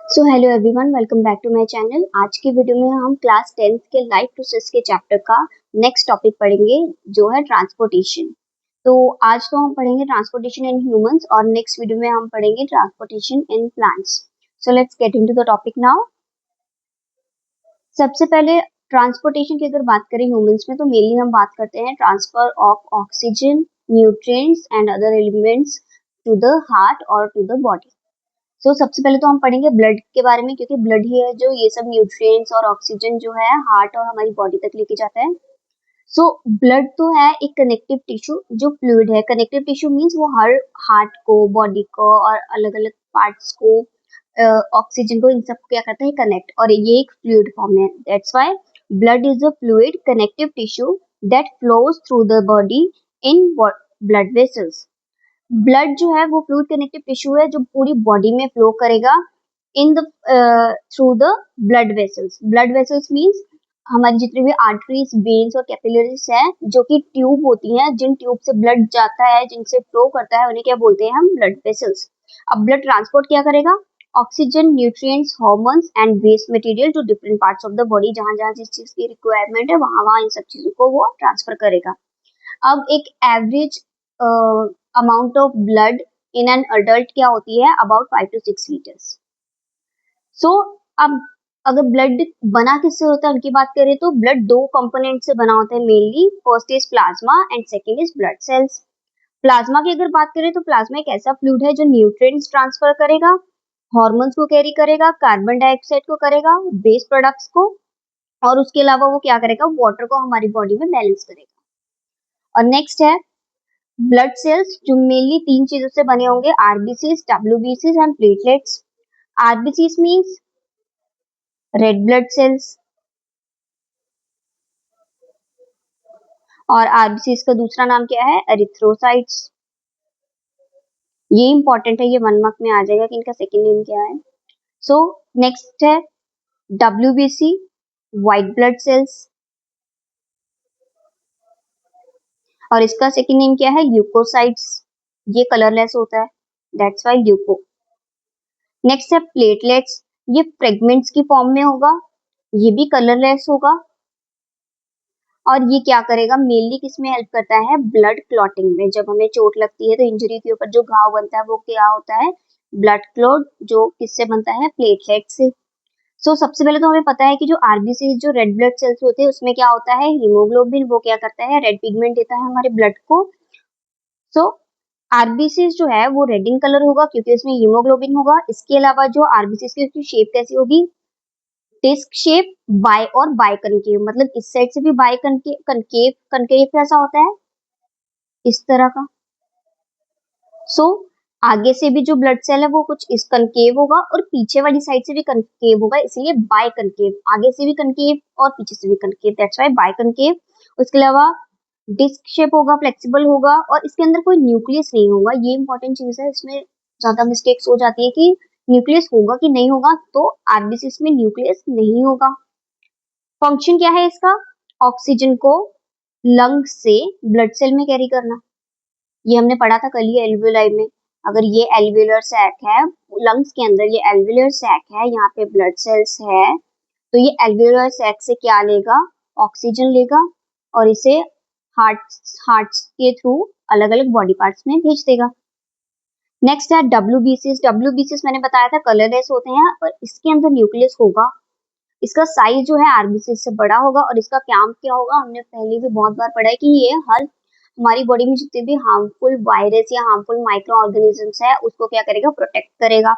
So hello everyone, welcome back to my channel. आज की video में हम क्लास 10th के लाइफ प्रोसेस के चैप्टर का नेक्स्ट टॉपिक पढ़ेंगे जो है ट्रांसपोर्टेशन। तो आज तो हम पढ़ेंगे ट्रांसपोर्टेशन इन ह्यूमंस और नेक्स्ट वीडियो में हम पढ़ेंगे transportation in plants. So let's get into the topic now. सबसे पहले ट्रांसपोर्टेशन की अगर बात करें ह्यूमंस में तो मेनली हम बात करते हैं transfer of oxygen, nutrients and other elements to the heart और टू द बॉडी। सबसे पहले तो हम पढ़ेंगे ब्लड के बारे में, क्योंकि ब्लड ही है जो ये सब न्यूट्रिएंट्स और ऑक्सीजन जो है हार्ट और हमारी बॉडी तक लेके जाता है। ब्लड तो है एक कनेक्टिव टिश्यू जो फ्लूइड है। कनेक्टिव टिश्यू मींस वो हर हार्ट को, बॉडी को और अलग अलग पार्ट्स को, ऑक्सीजन को, इन सब क्या करता है, कनेक्ट, और ये एक फ्लूइड फॉर्म है। That's why blood is a fluid connective tissue that flows through the body in blood vessels. Blood जो है वो फ्लूइड कनेक्टिव टिश्यू है जो पूरी बॉडी में फ्लो करेगा in the through the blood vessels. Blood vessels means हमारी जितनी भी आर्टरीज, वेन्स और कैपिलरीज है जो कि ट्यूब होती हैं, जिन ट्यूब से ब्लड जाता है, जिनसे फ्लो करता है, उन्हें क्या बोलते हैं हम, ब्लड वेसल्स। अब ब्लड ट्रांसपोर्ट क्या करेगा? Oxygen, nutrients, hormones and waste material to different parts of the body. जहां जहां जिस चीज की रिक्वायरमेंट है वहां वहां इन सब चीजों को वो ट्रांसफर करेगा। अब एक average amount of blood in an adult क्या होती है? About 5 to 6 litres. अब अगर ब्लड बना किससे होता है उनकी बात करें तो ब्लड दो कंपोनेंट से बना होता है mainly. First is plasma and second is blood cells. Plasma की अगर बात करें तो प्लाज्मा एक ऐसा फ्लूइड है जो न्यूट्रिएंट्स ट्रांसफर करेगा, हार्मोन्स को कैरी करेगा, कार्बन डाइऑक्साइड को करेगा, वेस्ट प्रोडक्ट्स को, और उसके अलावा वो क्या करेगा? वाटर को हमारी बॉडी में बैलेंस करेगा। और नेक्स्ट है ब्लड सेल्स, जो मेनली तीन चीजों से बने होंगे, आरबीसीज, डब्ल्यूबीसीज and platelets. RBCs means red blood cells और आरबीसीज का दूसरा नाम क्या है? एरिथ्रोसाइट्स। ये इंपॉर्टेंट है, ये 1 मार्क में आ जाएगा कि इनका सेकेंड नेम क्या है। नेक्स्ट है डब्ल्यूबीसी, व्हाइट ब्लड सेल्स, और इसका सेकेंड नेम क्या है? ल्यूकोसाइट्स। ये कलरलेस होता है, दैट्स व्हाई ल्यूको। नेक्स्ट है प्लेटलेट्स, ये फ्रेगमेंट्स की फॉर्म में होगा, ये भी कलरलेस होगा, और ये क्या करेगा? मेनली किसमें हेल्प करता है? ब्लड क्लॉटिंग में। जब हमें चोट लगती है तो इंजरी के ऊपर जो घाव बनता है वो क्या होता है? ब्लड क्लॉट, जो किससे बनता है? प्लेटलेट से। सबसे पहले तो हमें पता है कि जो आरबीसी, जो रेड ब्लड सेल्स होते हैं, उसमें क्या होता है? हीमोग्लोबिन। वो क्या करता है? रेड पिगमेंट देता है हमारे ब्लड को। आरबीसी जो है वो रेड इन कलर होगा क्योंकि उसमें हीमोग्लोबिन होगा। इसके अलावा जो आरबीसी की शेप कैसी होगी? डिस्क शेप, बाय और बाय कनकेव, मतलब इस साइड से भी बाय कनकेव। कनकेव कैसा होता है? इस तरह का। आगे से भी जो ब्लड सेल है वो कुछ इस कनकेव होगा और पीछे वाली साइड से भी कनकेव होगा, इसलिए बाय कनकेव। आगे से भी कनकेव और पीछे से भी concave, that's why biconcave. उसके अलावा डिस्क शेप होगा, फ्लेक्सिबल होगा, और इसके अंदर कोई न्यूक्लियस नहीं होगा। ये इंपॉर्टेंट चीज है, इसमें ज्यादा मिस्टेक्स हो जाती है कि न्यूक्लियस होगा कि नहीं होगा। तो आरबीसी में न्यूक्लियस नहीं होगा। फंक्शन क्या है इसका? ऑक्सीजन को लंग्स से ब्लड सेल में कैरी करना। ये हमने पढ़ा था कल ही एल्वियोलाई में। अगर ये एल्वियोलर सैक है, लंग्स के अंदर ये एल्वियोलर सैक है, यहाँ पे ब्लड सेल्स है, तो ये एल्वियोलर सैक से क्या लेगा? ऑक्सीजन लेगा और इसे हार्ट के थ्रू अलग अलग बॉडी पार्ट्स में भेज देगा। नेक्स्ट है डब्ल्यूबीसीज। डब्ल्यूबीसीज मैंने बताया था कलरलेस होते हैं, पर इसके अंदर न्यूक्लियस होगा। इसका साइज जो है आरबीसी से बड़ा होगा, और इसका काम क्या होगा? हमने पहले भी बहुत बार पढ़ा है कि ये हर हमारी बॉडी में जितने भी हार्मफुल वायरस या हार्मफुल माइक्रो ऑर्गेनिजम्स है उसको क्या करेगा? प्रोटेक्ट करेगा।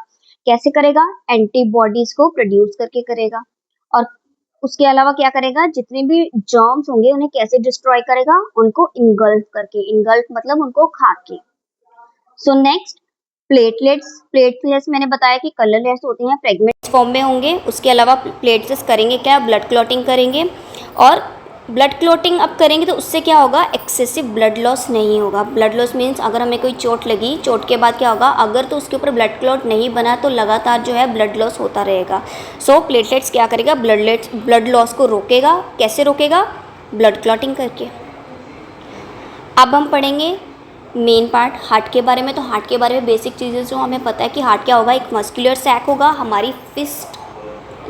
कैसे करेगा? एंटीबॉडीज को प्रोड्यूस करके करेगा। और उसके अलावा क्या करेगा? जितने भी जर्म्स होंगे उन्हें कैसे डिस्ट्रॉय करेगा? उनको इंगल्फ करके। इंगल्फ मतलब उनको खा के। नेक्स्ट प्लेटलेट्स मैंने बताया कि कलरलेस होते हैं, फ्रेगमेंट्स फॉर्म में होंगे। उसके अलावा प्लेटलेट्स करेंगे क्या? ब्लड क्लॉटिंग करेंगे, और ब्लड क्लॉटिंग अब करेंगे तो उससे क्या होगा? एक्सेसिव ब्लड लॉस नहीं होगा। ब्लड लॉस मीन्स अगर हमें कोई चोट लगी, चोट के बाद क्या होगा? अगर तो उसके ऊपर ब्लड क्लॉट नहीं बना तो लगातार जो है ब्लड लॉस होता रहेगा। प्लेटलेट्स क्या करेगा? ब्लड लॉस को रोकेगा। कैसे रोकेगा? ब्लड क्लॉटिंग करके। अब हम पढ़ेंगे मेन पार्ट हार्ट के बारे में, तो हार्ट के बारे में बेसिक चीज़ें जो हमें पता है कि हार्ट क्या होगा, एक मस्कुलर सैक होगा, हमारी फिस्ट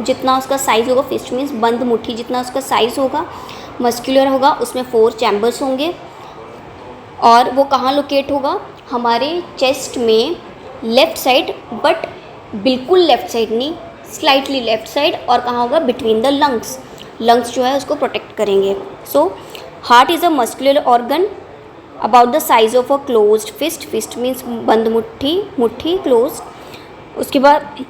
जितना उसका साइज़ होगा, फिस्ट मीन्स बंद मुट्ठी जितना उसका साइज़ होगा, मस्कुलर होगा, उसमें 4 चैम्बर्स होंगे और वो कहाँ लोकेट होगा, हमारे चेस्ट में लेफ़्ट साइड, बट बिल्कुल लेफ़्ट साइड नहीं, स्लाइटली लेफ़्ट साइड, और कहाँ होगा, बिटवीन द लंग्स। लंग्स जो है उसको प्रोटेक्ट करेंगे। So heart is a muscular organ about the size of a closed fist, fist means बंद मुट्ठी, मुट्ठी क्लोज्ड। उसके बाद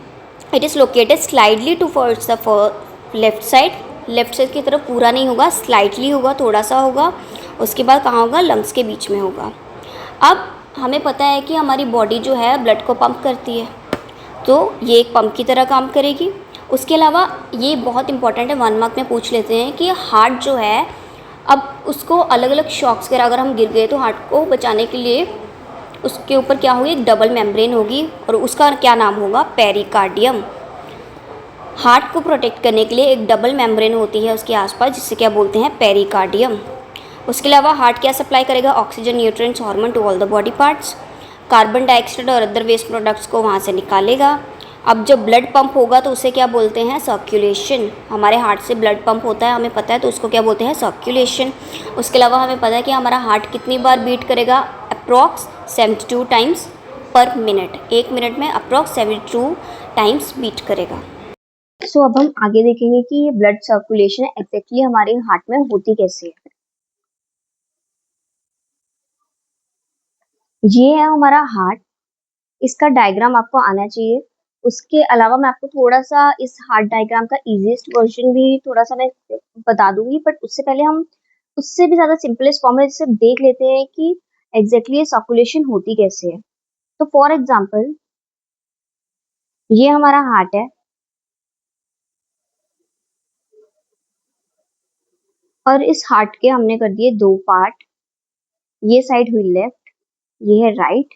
it is located slightly towards the left side, left side की तरफ पूरा नहीं होगा, स्लाइटली होगा, थोड़ा सा होगा। उसके बाद कहाँ होगा, लंग्स के बीच में होगा। अब हमें पता है कि हमारी बॉडी जो है ब्लड को पंप करती है, तो ये एक पंप की तरह काम करेगी। उसके अलावा ये बहुत इंपॉर्टेंट है, 1 मार्क में पूछ लेते हैं कि हार्ट जो है, अब उसको अलग अलग शॉक्स वगैरह अगर हम गिर गए तो हार्ट को बचाने के लिए उसके ऊपर क्या होगी, एक डबल मेम्ब्रेन होगी और उसका क्या नाम होगा, पेरिकार्डियम। हार्ट को प्रोटेक्ट करने के लिए एक डबल मेम्ब्रेन होती है उसके आसपास, जिससे क्या बोलते हैं, पेरिकार्डियम। उसके अलावा हार्ट क्या सप्लाई करेगा, oxygen, nutrients, hormone to all the body parts. Carbon dioxide और अदर वेस्ट प्रोडक्ट्स को वहाँ से निकालेगा। अब जब ब्लड पंप होगा तो उसे क्या बोलते हैं, सर्कुलेशन। हमारे हार्ट से ब्लड पंप होता है, हमें पता है, तो उसको क्या बोलते हैं, सर्कुलेशन। उसके अलावा हमें पता है कि हमारा हार्ट कितनी बार बीट करेगा, अप्रॉक्स 72 टाइम्स पर मिनट, 1 मिनट में अप्रॉक्स 72 टाइम्स बीट करेगा। सो अब हम आगे देखेंगे कि ये ब्लड सर्कुलेशन एग्जैक्टली हमारे हार्ट में होती कैसे है। ये है हमारा हार्ट, इसका डायग्राम आपको आना चाहिए। उसके अलावा मैं आपको थोड़ा सा इस हार्ट डायग्राम का इजीएस्ट वर्जन भी थोड़ा सा मैं बता दूंगी, बट उससे पहले हम उससे भी ज्यादा सिंपलेस्ट फॉर्म में जिससे देख लेते हैं कि एग्जैक्टली ये सर्कुलेशन होती कैसे है। तो फॉर एग्जाम्पल ये हमारा हार्ट है और इस हार्ट के हमने कर दिए 2 पार्ट। ये साइड हुई लेफ्ट, ये है राइट,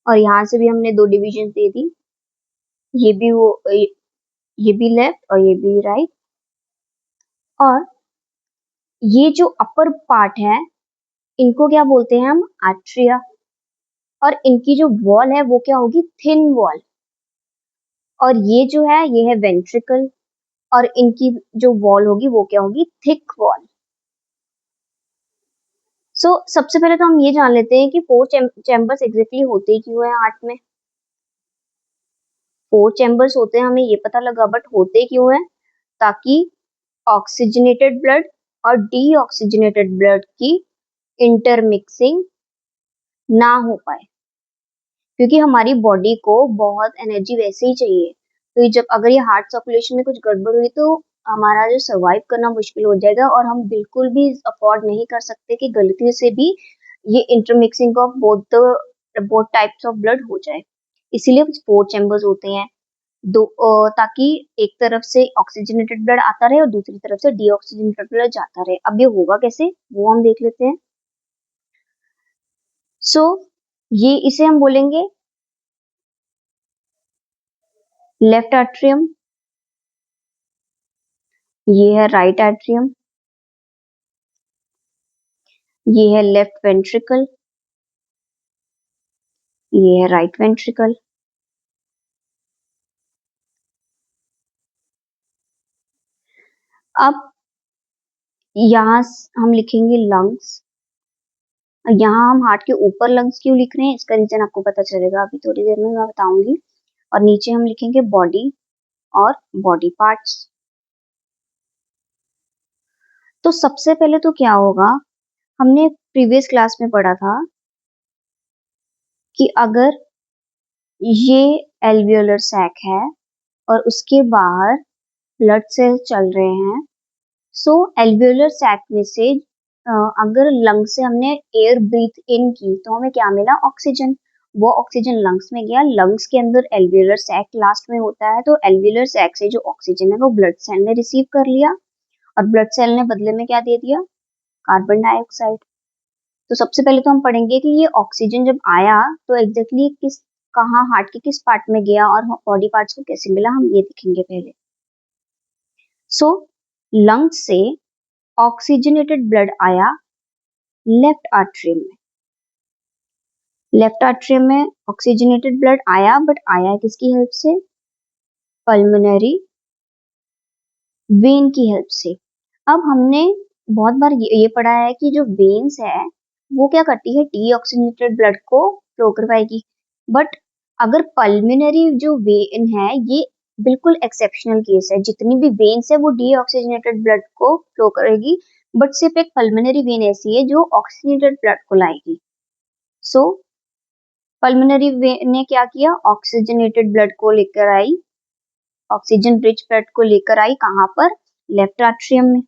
और यहाँ से भी हमने 2 डिविजन दे दी, ये भी वो ये भी लेफ्ट और ये भी राइट। और ये जो अपर पार्ट है इनको क्या बोलते हैं हम, आर्ट्रिया। और इनकी जो वॉल है वो क्या होगी, थिन वॉल। और ये जो है ये है वेंट्रिकल, और इनकी जो वॉल होगी वो क्या होगी, थिक वॉल। सो सबसे पहले तो हम ये जान लेते हैं कि 4 चैम्बर्स एग्जैक्टली होते क्यों है हार्ट में। 4 चैम्बर्स होते हैं, हमें ये पता लगा, बट होते क्यों है, ताकि ऑक्सीजनेटेड ब्लड और डीऑक्सीजनेटेड ब्लड की इंटरमिक्सिंग ना हो पाए, क्योंकि हमारी बॉडी को बहुत एनर्जी वैसे ही चाहिए। तो ये जब अगर ये हार्ट सर्कुलेशन में कुछ गड़बड़ हुई तो हमारा जो सर्वाइव करना मुश्किल हो जाएगा, और हम बिल्कुल भी अफोर्ड नहीं कर सकते कि गलती से भी ये intermixing of both types of blood हो जाए। इसीलिए 4 चैम्बर्स होते हैं, ताकि एक तरफ से ऑक्सीजनेटेड ब्लड आता रहे और दूसरी तरफ से डीऑक्सीजनेटेड ब्लड जाता रहे। अब ये होगा कैसे, वो हम देख लेते हैं। सो ये इसे हम बोलेंगे लेफ्ट एट्रियम, ये है राइट एट्रियम, ये है लेफ्ट वेंट्रिकल, ये है राइट वेंट्रिकल। अब यहाँ हम लिखेंगे लंग्स। यहाँ हम हार्ट के ऊपर लंग्स क्यों लिख रहे हैं, इसका रीजन आपको पता चलेगा अभी थोड़ी देर में मैं बताऊंगी। और नीचे हम लिखेंगे बॉडी और बॉडी पार्ट्स। तो सबसे पहले तो क्या होगा, हमने प्रीवियस क्लास में पढ़ा था कि अगर ये एल्वियोलर सैक है और उसके बाहर ब्लड सेल्स चल रहे हैं, सो एल्वियोलर सैक में से अगर लंग से हमने एयर ब्रीथ इन की तो हमें क्या मिला, ऑक्सीजन। वो ऑक्सीजन लंग्स में गया, लंग्स के अंदर एल्वियोलर सैक लास्ट में होता है, तो एल्वियोलर सैक से जो ऑक्सीजन है वो ब्लड सेल ने रिसीव कर लिया, और ब्लड सेल ने बदले में क्या दे दिया, कार्बन डाइऑक्साइड। तो सबसे पहले तो हम पढ़ेंगे कि ये ऑक्सीजन जब आया तो एग्जैक्टली किस, कहाँ हार्ट के किस पार्ट में गया और बॉडी पार्ट्स को कैसे मिला, हम ये देखेंगे पहले। सो लंग्स से ऑक्सीजनेटेड ब्लड आया लेफ्ट आर्टरी में, लेफ्ट आर्टरियम में ऑक्सीजनेटेड ब्लड आया, बट आया किसकी हेल्प से? पल्मोनरी वेन की हेल्प से। अब हमने बहुत बार ये पढ़ा है कि जो वेन्स है वो क्या करती है, डीऑक्सीजनेटेड ब्लड को फ्लो करवाएगी। बट अगर पल्मोनरी जो वेन है ये बिल्कुल एक्सेप्शनल केस है, जितनी भी वेन्स है वो डीऑक्सीजनेटेड ब्लड को फ्लो करेगी, बट सिर्फ एक पल्मोनरी वेन ऐसी है जो ऑक्सीजनेटेड ब्लड को लाएगी। सो पल्मोनरी वेन ने क्या किया, ऑक्सीजनेटेड ब्लड को लेकर आई, ऑक्सीजन रिच ब्लड को लेकर आई कहाँ पर? लेफ्ट आर्टरियम में।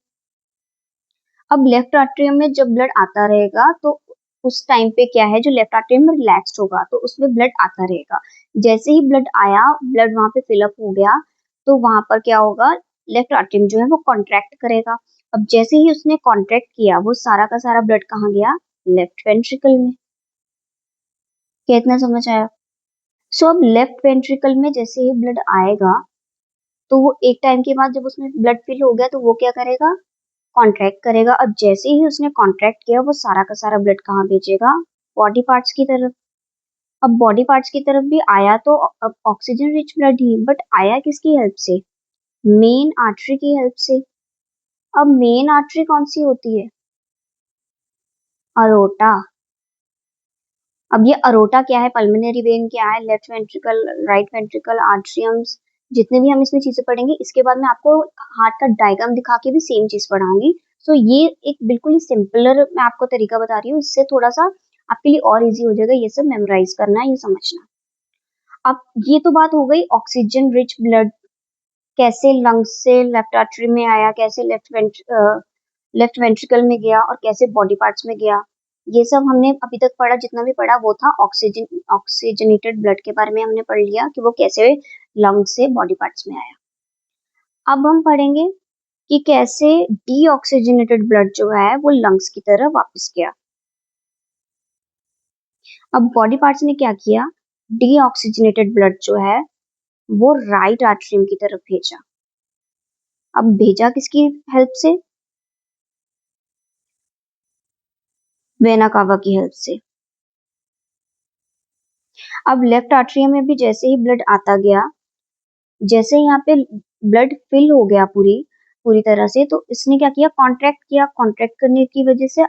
अब लेफ्ट आर्टरियम में जब ब्लड आता रहेगा तो उस टाइम पे क्या है, जो लेफ्ट आर्टरियम में रिलैक्स्ड होगा तो उसमें ब्लड आता रहेगा। जैसे ही ब्लड आया, ब्लड वहां पे फिलअप हो गया, तो वहां पर क्या होगा, लेफ्ट आर्टरियम जो है वो कॉन्ट्रैक्ट करेगा। अब जैसे ही उसने कॉन्ट्रैक्ट किया, वो सारा का सारा ब्लड कहाँ गया? लेफ्ट वेंट्रिकल में। क्या इतना समझ आया? सो अब लेफ्ट वेंट्रिकल में जैसे ही ब्लड आएगा, तो वो एक टाइम के बाद जब उसमें ब्लड फिल हो गया तो वो क्या करेगा, कॉन्ट्रैक्ट करेगा। अब जैसे ही उसने कॉन्ट्रैक्ट किया, वो सारा का सारा ब्लड कहाँ भेजेगा? बॉडी पार्ट्स की तरफ। अब बॉडी पार्ट्स की तरफ भी आया तो अब oxygen rich blood he, but आया किसकी हेल्प से? मेन आर्टरी की हेल्प से। अब मेन आर्टरी कौन सी होती है? अरोटा। अब ये अरोटा क्या है, पल्मोनरी वेन क्या है, लेफ्ट वेंट्रिकल, राइट वेंट्रिकल, आर्टरियम्स, जितने भी हम इसमें चीजें पढ़ेंगे, इसके बाद मैं आपको हार्ट का डायग्राम दिखा के भी सेम चीज पढ़ाऊंगी। सो ये एक बिल्कुल ही सिंपलर मैं आपको तरीका बता रही हूँ, इससे थोड़ा सा आपके लिए और इजी हो जाएगा ये सब मेमोराइज करना, ये समझना। अब ये तो बात हो गई ऑक्सीजन रिच ब्लड कैसे लंग्स से लेफ्ट आर्टरी में आया, कैसे लेफ्ट वेंट्रिकल में गया और कैसे बॉडी पार्ट्स में गया। ये सब हमने अभी तक पढ़ा, जितना भी पढ़ा वो था ऑक्सीजनेटेड ब्लड के बारे में हमने पढ़ लिया कि वो कैसे लंग्स से बॉडी पार्ट्स में आया। अब हम पढ़ेंगे कि कैसे डीऑक्सीजनेटेड ब्लड जो है वो लंग्स की तरफ वापस गया। अब बॉडी पार्ट्स ने क्या किया, डीऑक्सीजनेटेड ब्लड जो है वो राइट आर्टरियम की तरफ भेजा। अब भेजा किसकी हेल्प से? वेना कावा की हेल्प से। अब लेफ्ट आर्टरियम में भी जैसे ही ब्लड आता गया, जैसे यहाँ पे ब्लड फिल हो गया पूरी पूरी तरह से, तो इसने क्या किया, कॉन्ट्रैक्ट किया। कॉन्ट्रैक्ट करने की वजह से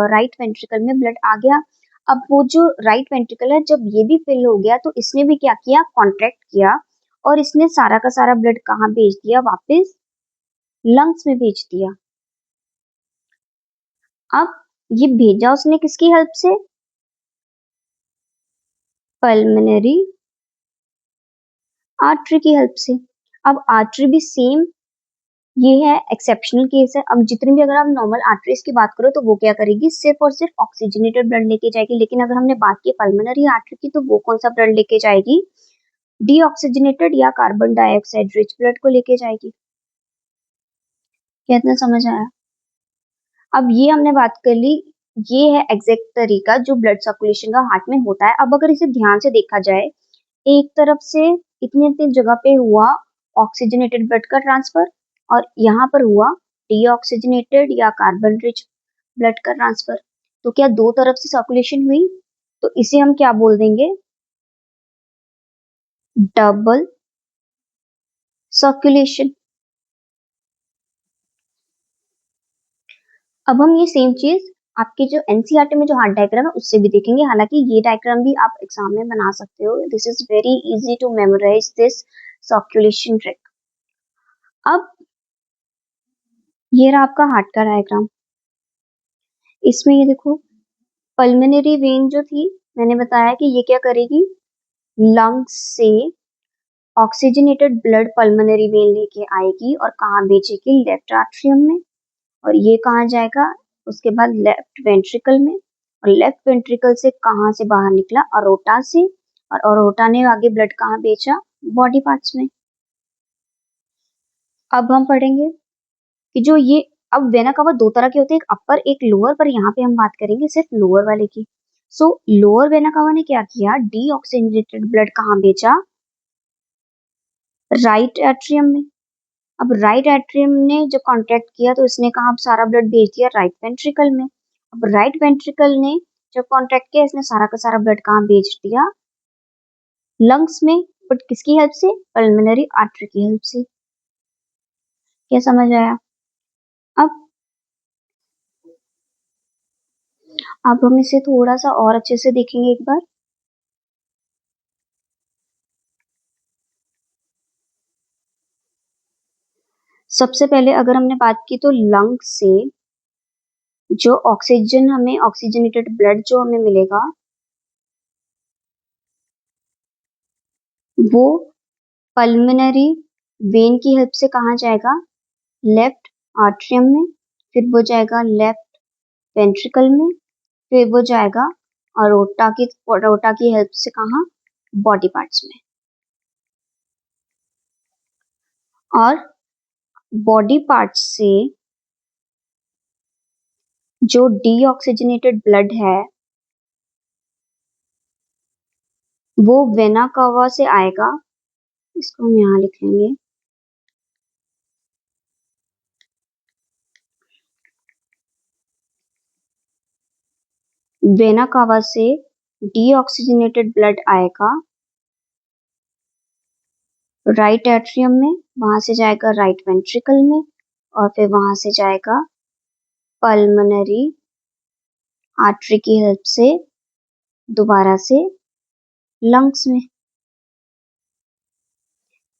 राइट वेंट्रिकल में ब्लड आ गया। अब वो जो राइट वेंट्रिकल है, जब ये भी फिल हो गया तो इसने भी क्या किया, कॉन्ट्रैक्ट किया, और इसने सारा का सारा ब्लड कहाँ भेज दिया, वापस लंग्स में भेज दिया। अब ये भेजा उसने किसकी हेल्प से? पल्मोनरी आर्टरी की हेल्प से। अब आर्टरी भी सेम, ये है एक्सेप्शनल केस है। अब जितनी भी अगर आप नॉर्मल आर्टरीज की बात करो तो वो क्या करेगी, सिर्फ और सिर्फ ऑक्सीजनेटेड ब्लड लेके जाएगी। लेकिन अगर हमने बात की पल्मोनरी आर्टरी की, तो वो कौन सा ब्लड लेके जाएगी, डीऑक्सीजनेटेड या कार्बन डाइऑक्साइड रिच ब्लड को लेके जाएगी। क्या इतना समझ आया? अब ये हमने बात कर ली, ये है एग्जैक्ट तरीका जो ब्लड सर्कुलेशन का हार्ट में होता है। अब अगर इसे ध्यान से देखा जाए, एक तरफ से इतनी इतनी जगह पे हुआ ऑक्सीजनेटेड ब्लड का ट्रांसफर, और यहाँ पर हुआ डीऑक्सीजनेटेड या कार्बन रिच ब्लड का ट्रांसफर। तो क्या दो तरफ से सर्कुलेशन हुई? तो इसे हम क्या बोल देंगे, डबल सर्कुलेशन। अब हम ये सेम चीज आपके जो एनसीईआरटी में जो हार्ट डायग्राम है उससे भी देखेंगे। हालांकि ये डायग्राम भी आप एग्जाम में बना सकते हो, this is very easy to memorise this circulation trick. अब ये रहा आपका हार्ट का डायग्राम। इसमें ये देखो, पल्मोनरी वेन जो थी, मैंने बताया कि ये क्या करेगी, लंग्स से ऑक्सीजनेटेड ब्लड पल्मोनरी वेन लेके आएगी और कहाँ भेजेगी, लेफ्ट आर्टरियम में। और ये कहाँ जाएगा, उसके बाद लेफ्ट वेंट्रिकल में। और लेफ्ट वेंट्रिकल से कहाँ से बाहर निकला, अरोटा से, और अरोटा ने आगे ब्लड कहाँ भेजा, बॉडी पार्ट्स में। अब हम पढ़ेंगे कि जो ये, अब वेना कवा दो तरह के होते हैं, एक अपर एक लोअर, पर यहाँ पे हम बात करेंगे सिर्फ लोअर वाले की। सो लोअर वेना कवा ने क्या किया, डीऑक्सीजनेटेड ब्लड कहाँ भेजा, राइट एट्रियम में। अब राइट एट्रियम ने जब कॉन्ट्रैक्ट किया तो इसने कहा सारा ब्लड भेज दिया राइट वेंट्रिकल में। अब राइट वेंट्रिकल ने जब कॉन्ट्रैक्ट किया इसने सारा का सारा ब्लड कहाँ भेज दिया, लंग्स में, बट किसकी हेल्प से, पल्मोनरी आर्टरी की हेल्प से। क्या समझ आया? अब हम इसे थोड़ा सा और अच्छे से देखेंगे एक बार। सबसे पहले अगर हमने बात की तो लंग से जो ऑक्सीजन हमें, ऑक्सीजनेटेड ब्लड जो हमें मिलेगा वो पल्मोनरी वेन की हेल्प से कहाँ जाएगा, लेफ्ट आर्ट्रियम में, फिर वो जाएगा लेफ्ट वेंट्रिकल में, फिर वो जाएगा अरोटा की हेल्प से कहाँ, बॉडी पार्ट्स में। और बॉडी पार्ट्स से जो डीऑक्सीजनेटेड ब्लड है वो वेना कावा से आएगा, इसको हम यहाँ लिख लेंगे, वेना कावा से डीऑक्सीजनेटेड ब्लड आएगा राइट एट्रियम में, वहां से जाएगा राइट वेंट्रिकल में, और फिर वहां से जाएगा पल्मोनरी आर्टरी की हेल्प से दोबारा से लंग्स में।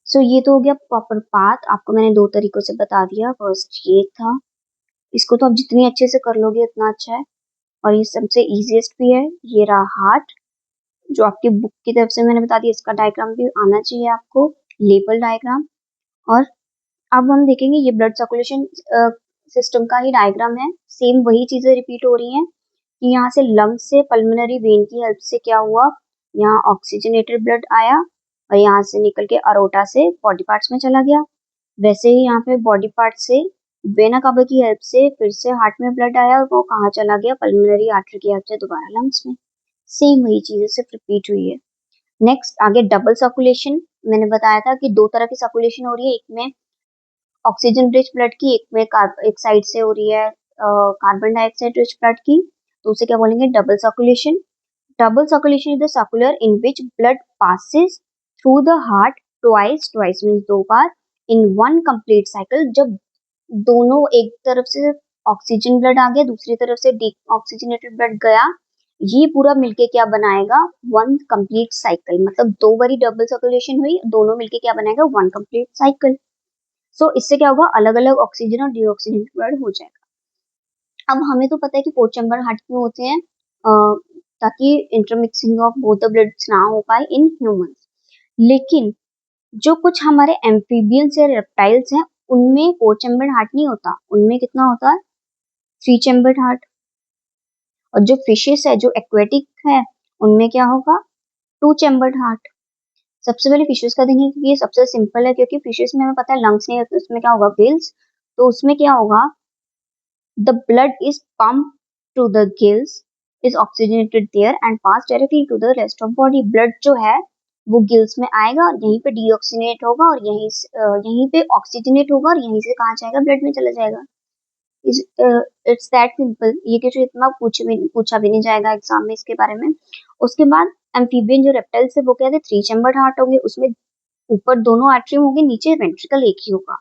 सो ये तो हो गया प्रॉपर पाथ, आपको मैंने दो तरीकों से बता दिया। फर्स्ट ये था, इसको तो आप जितनी अच्छे से कर लोगे उतना अच्छा है, और ये सबसे इजीएस्ट भी है। ये रहा हार्ट, जो आपकी बुक की तरफ से मैंने बता दिया, इसका डायग्राम भी आना चाहिए आपको, लेबल डायग्राम। और अब हम देखेंगे ये ब्लड सर्कुलेशन सिस्टम का ही डायग्राम है, सेम वही चीजें रिपीट हो रही हैं कि यहाँ से लंग से पल्मोनरी वेन की हेल्प से क्या हुआ, यहाँ ऑक्सीजनेटेड ब्लड आया और यहाँ से निकल के अरोटा से बॉडी पार्ट्स में चला गया। वैसे ही यहाँ पे बॉडी पार्ट से वेना कावा की हेल्प से फिर से हार्ट में ब्लड आया और वो कहाँ चला गया, पल्मोनरी आर्टरी की हेल्प से दोबारा लंग्स में। सेम वही चीजें सिर्फ रिपीट हुई है। नेक्स्ट आगे डबल सर्कुलेशन, मैंने बताया था कि दो तरह की सर्कुलेशन हो रही है, एक में ऑक्सीजन रिच ब्लड की, एक साइड से हो रही है कार्बन डाइऑक्साइड रिच ब्लड की, तो उसे क्या बोलेंगे, double circulation. Double circulation is the circular in which blood passes through the heart twice, twice means दो बार, इन वन कंप्लीट साइकिल, जब दोनों एक तरफ से ऑक्सीजन ब्लड आ गया, दूसरी तरफ से डीऑक्सीजनेटेड ब्लड गया, ये पूरा मिलके क्या बनाएगा, वन कंप्लीट साइकिल। मतलब दो बारी डबल सर्कुलेशन हुई, दोनों मिलके क्या बनाएगा, वन कंप्लीट साइकिल। सो इससे क्या होगा, अलग अलग ऑक्सीजन और डीऑक्सीजनेटेड ब्लड हो जाएगा। अब हमें तो पता है कि फोर चैम्बर हार्ट क्यों होते हैं, ताकि intermixing of both the bloods ना हो पाए इन ह्यूमंस। लेकिन जो कुछ हमारे एम्फीबियंस या रेप्टाइल्स हैं उनमें फोर चैम्बर्ड हार्ट नहीं होता, उनमें कितना होता है, थ्री चैम्बर्ड हार्ट। और जो फिशेस है, जो एक्वेटिक है, उनमें क्या होगा, टू चैम्बर्ड हार्ट। सबसे पहले फिशेस का देखेंगे क्योंकि ये सबसे सिंपल है, क्योंकि फिशेस में हमें पता है लंग्स नहीं होते, उसमें क्या होगा, गिल्स। तो उसमें क्या होगा, the blood is pump to the gills, is oxygenated there and pass directly to the rest of body. Blood जो है वो गिल्स में आएगा और यहीं पे डीऑक्सीनेट होगा और यहीं पे ऑक्सीजनेट होगा और यहीं से कहाँ जाएगा, ब्लड में चला जाएगा। इट्स दैट सिंपल, ये कुछ इतना पूछा भी नहीं जाएगा एग्जाम में इसके बारे में। उसके बाद एम्फीबियन जो रेप्टाइल्स है वो कहते हैं थ्री चैम्बर्ड हार्ट होंगे, उसमें ऊपर दोनों आर्टरी होंगे, नीचे वेंट्रिकल एक ही होगा।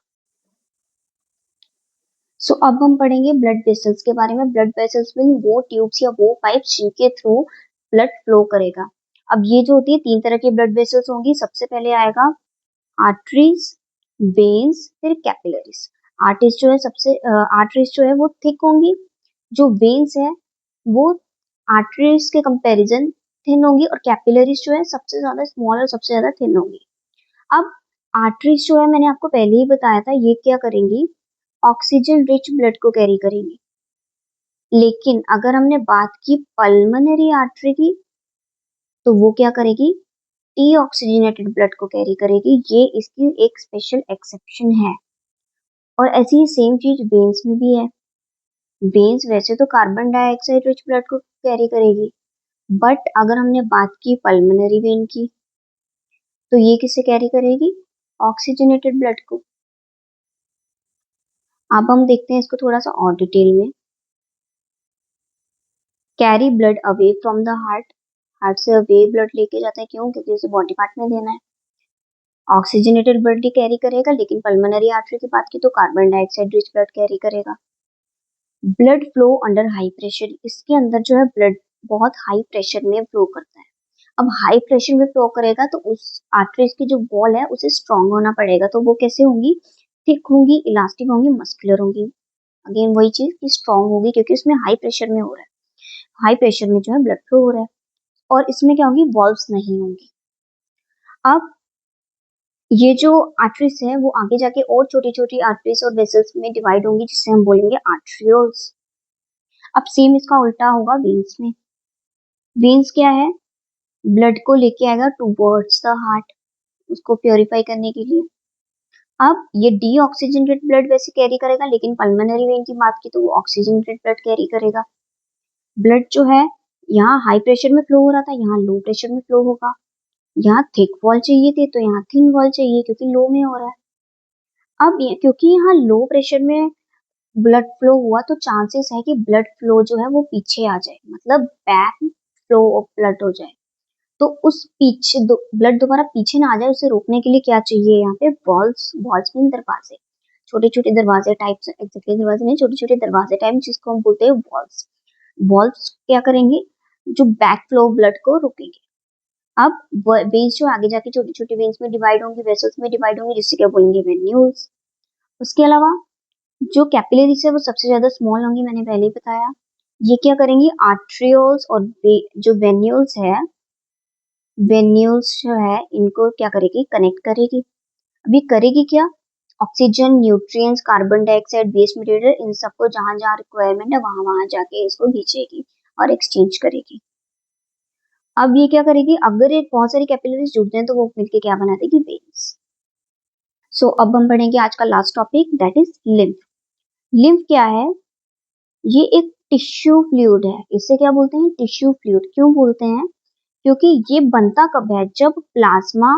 सो अब हम पढ़ेंगे ब्लड वेसल्स के बारे में। ब्लड वेसल्स में वो ट्यूब्स या वो पाइप्स जिनके थ्रू ब्लड फ्लो करेगा। अब ये जो होती है तीन तरह की ब्लड वेसल्स होंगी। सबसे पहले आएगा आर्टरीज, वेन्स, फिर कैपिलरीज। आर्टरीज जो है वो थिक होंगी, जो वेन्स है वो आर्टरीज के कंपैरिजन थिन होंगी, और कैपिलरीज जो है सबसे ज्यादा स्मॉल और सबसे ज्यादा थिन होंगी। अब आर्टरीज जो है मैंने आपको पहले ही बताया था, ये क्या करेंगी, ऑक्सीजन रिच ब्लड को कैरी करेंगी। लेकिन अगर हमने बात की पल्मोनरी आर्टरी की, तो वो क्या करेगी, टी ऑक्सीजनेटेड ब्लड को कैरी करेगी। ये इसकी एक स्पेशल एक्सेप्शन है। और ऐसी ही सेम चीज वेन्स में भी है। वेन्स वैसे तो कार्बन डाइऑक्साइड रिच ब्लड को कैरी करेगी, बट अगर हमने बात की पल्मोनरी वेन की, तो ये किसे कैरी करेगी, ऑक्सीजनेटेड ब्लड को। अब हम देखते हैं इसको थोड़ा सा और डिटेल में। Carry blood away from the heart, heart से अवे ब्लड लेके जाता है, क्यों? क्योंकि उसे बॉडी पार्ट में देना है। ऑक्सीजनेटेड ब्लड भी कैरी करेगा, लेकिन पल्मोनरी आर्टरी की बात की तो carbon dioxide rich blood carry करेगा। Blood flow under high pressure, इसके अंदर जो है ब्लड बहुत हाई प्रेशर में फ्लो करता है। अब हाई प्रेशर में फ्लो करेगा तो उस आर्टरीज की जो वॉल है उसे स्ट्रांग होना पड़ेगा, तो वो कैसे होंगी? थिक होंगी, इलास्टिक होंगी, मस्कुलर होंगी। अगेन वही चीज कि स्ट्रांग होगी क्योंकि उसमें हाई प्रेशर में हो रहा है, हाई प्रेशर में जो है ब्लड फ्लो हो रहा है। और इसमें क्या होगी? वॉल्व्स नहीं होंगी। अब ये जो आर्टरीज है वो आगे जाके और छोटी छोटी आर्टरीज और वेसल्स में डिवाइड होंगी, जिससे हम बोलेंगे आर्ट्रियोल्स। अब सेम इसका उल्टा होगा वेन्स में। वेन्स क्या है? ब्लड को लेके आएगा टूवर्ड्स द हार्ट, उसको प्योरीफाई करने के लिए। अब ये डीऑक्सीजनेटेड ब्लड वैसे कैरी करेगा, लेकिन पल्मोनरी वेन की बात की तो वो ऑक्सीजनेटेड ब्लड कैरी करेगा। ब्लड जो है यहाँ हाई प्रेशर में फ्लो हो रहा था, यहाँ लो प्रेशर में फ्लो होगा। यहाँ थिक वॉल चाहिए थे तो यहाँ थिन वॉल चाहिए, क्योंकि लो में हो रहा है। अब क्योंकि यहाँ लो प्रेशर में ब्लड फ्लो हुआ तो चांसेस है कि ब्लड फ्लो जो है वो पीछे आ जाए, मतलब बैक फ्लो ऑफ ब्लड हो जाए। तो उस पीछे ब्लड दोबारा पीछे ना आ जाए, उसे रोकने के लिए क्या चाहिए? यहाँ पे वॉल्स, वॉल्स मीन दरवाजे, छोटे छोटे दरवाजे टाइप, एग्जैक्टली दरवाजे नहीं, छोटे छोटे दरवाजे टाइप, जिसको हम बोलते हैं वॉल्स। वॉल्स क्या करेंगे? जो बैक फ्लो ब्लड को रोकेंगे। अब वेन्स जो आगे जाके छोटी छोटी वेन्स में डिवाइड होंगी, वेसल्स में डिवाइड होंगी, जिससे क्या बोलेंगे? वेन्यूल्स। उसके अलावा जो कैपिलरीज है वो सबसे ज्यादा स्मॉल होंगी, मैंने पहले ही बताया। ये क्या करेंगी? आर्ट्रियोल्स और जो वेन्यूल्स है, वेन्यूल्स जो है इनको क्या करेगी? कनेक्ट करेगी। अभी करेगी क्या? Oxygen, nutrients, carbon dioxide, waste material, इन सबको जहां जहां रिक्वायरमेंट है वहां वहां जाके इसको भेजेगी और एक्सचेंज करेगी। अब ये क्या करेगी? अगर एक बहुत सारी कैपिलरीज जुड़ते हैं तो वो मिलके क्या बनाते हैं? वेन्स। सो अब हम पढ़ेंगे आज का last topic, that is lymph. Lymph क्या है? ये एक टिश्यू फ्लूइड है। इसे क्या बोलते हैं? Tissue fluid. क्यों बोलते हैं? क्योंकि ये बनता कब है? जब प्लाज्मा,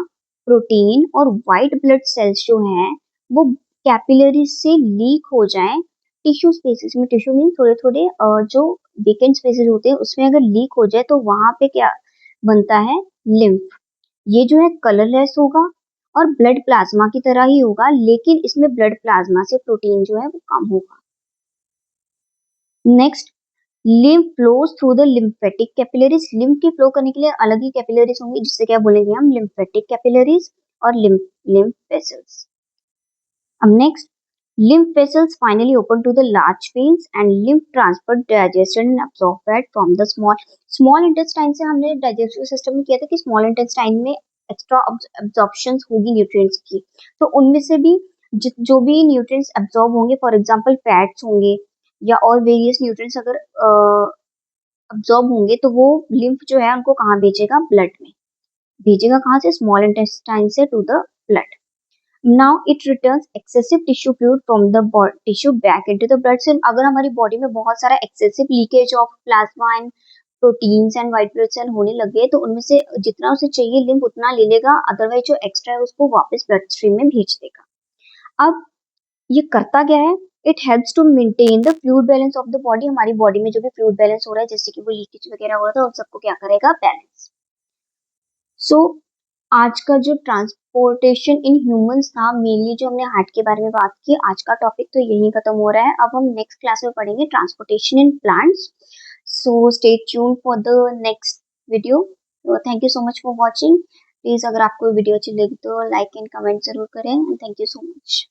प्रोटीन और व्हाइट ब्लड सेल्स जो हैं वो कैपिलरी से लीक हो जाएं टिश्यू स्पेसेस में। टिश्यू मीन थोड़े थोड़े जो वेकेंट स्पेसेस होते हैं उसमें अगर लीक हो जाए तो वहां पे क्या बनता है? लिम्फ। ये जो है कलरलेस होगा और ब्लड प्लाज्मा की तरह ही होगा, लेकिन इसमें ब्लड प्लाज्मा से प्रोटीन जो है वो कम होगा। Next, lymph flows through the lymphatic capillaries. Lymph की फ्लो करने के लिए अलग ही कैपिलरीज होंगी, जिससे क्या बोलेंगे हम? लिम्फेटिक कैपिलरीज और लिम्फ वेसल्स। अब next, lymph vessels finally open to the large veins and lymph transport digestion and absorb fat from the small intestine से हमने digestive system में किया था कि small intestine में extra absorptions होगी nutrients की, तो उनमें से भी जो भी nutrients absorb होंगे, for example fats होंगे या और various nutrients अगर absorb होंगे तो वो lymph जो है उनको कहाँ भेजेगा? blood में भेजेगा। कहाँ से? small intestine से to the blood. Now it returns excessive tissue fluid from the tissue back into the blood stream. अगर हमारी बॉडी में बहुत सारा excessive leakage of plasma and proteins and white blood cell होने लगे तो उनमें से जितना उसे चाहिए लिम्फ उतना ले लेगा, अदरवाइज जो एक्स्ट्रा है उसको वापस ब्लड स्ट्रीम में भेज देगा। अब ये करता क्या है? It helps to maintain the fluid balance of the body. हमारी बॉडी में जो भी फ्लूइड बैलेंस हो रहा है, जैसे कि वो लीकेज वगैरह हो रहा था, उन सबको क्या करेगा? बैलेंस। सो आज का जो ट्रांसपोर्टेशन इन ह्यूमंस था, मेनली जो हमने हार्ट के बारे में बात की, आज का टॉपिक तो यही खत्म हो रहा है। अब हम नेक्स्ट क्लास में पढ़ेंगे transportation in plants. So stay tune for the next video. Thank you so much for watching. Please अगर आपको वीडियो अच्छी लगी तो लाइक एंड कमेंट जरूर करें। Thank you so much.